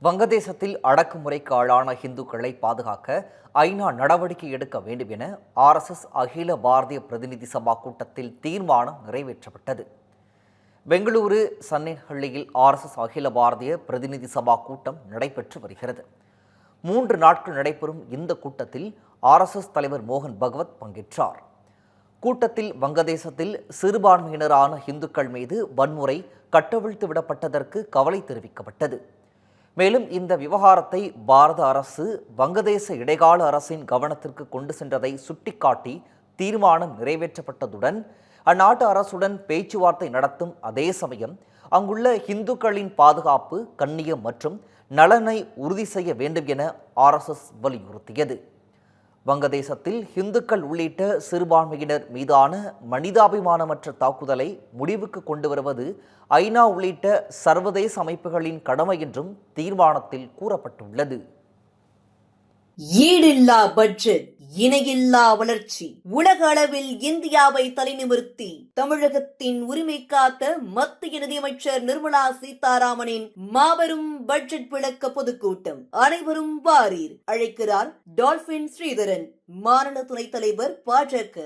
வங்கதேசத்தில் அடக்குமுறைக்கு ஆளான இந்துக்களை பாதுகாக்க ஐநா நடவடிக்கை எடுக்க வேண்டும் என ஆர்எஸ்எஸ் அகில பாரதிய பிரதிநிதி சபா கூட்டத்தில் தீர்மானம் நிறைவேற்றப்பட்டது. பெங்களூரு சன்னேஹள்ளியில் ஆர்எஸ்எஸ் அகில பாரதிய பிரதிநிதி சபா கூட்டம் நடைபெற்று வருகிறது. 3 நாட்கள் நடைபெறும் இந்த கூட்டத்தில் ஆர்எஸ்எஸ் தலைவர் மோகன் பகவத் பங்கேற்றார். கூட்டத்தில் வங்கதேசத்தில் சிறுபான்மையினரான இந்துக்கள் மீது வன்முறை கட்டவிழ்த்து விடப்பட்டதற்கு கவலை தெரிவிக்கப்பட்டது. மேலும் இந்த விவகாரத்தை பாரத அரசு வங்கதேச இடைக்கால அரசின் கவனத்திற்கு கொண்டு சென்றதை சுட்டிக்காட்டி தீர்மானம் நிறைவேற்றப்பட்டதுடன் அந்நாட்டு அரசுடன் பேச்சுவார்த்தை நடத்தும் அதே சமயம் அங்குள்ள இந்துக்களின் பாதுகாப்பு, கண்ணியம் மற்றும் நலனை உறுதி செய்ய வேண்டும் என ஆர்எஸ்எஸ் வலியுறுத்தியது. வங்கதேசத்தில் இந்துக்கள் உள்ளிட்ட சிறுபான்மையினர் மீதான மனிதாபிமானமற்ற தாக்குதலை முடிவுக்கு கொண்டு வருவது ஐநா உள்ளிட்ட சர்வதேச அமைப்புகளின் கடமை என்றும் தீர்மானத்தில் கூறப்பட்டுள்ளது. ஈடில்லா பட்ஜெட், இணையில்லா வளர்ச்சி. உலக அளவில் இந்தியாவை தலைநிமிர்த்தி தமிழகத்தின் உரிமை காத்த மத்திய நிதியமைச்சர் நிர்மலா சீதாராமனின் மாபெரும் பட்ஜெட் விளக்க பொதுக்கூட்டம். அனைவரும் வாரீர், அழைக்கிறார் டால்பின் ஸ்ரீதரன், மாநில துணைத் தலைவர் பாஜக.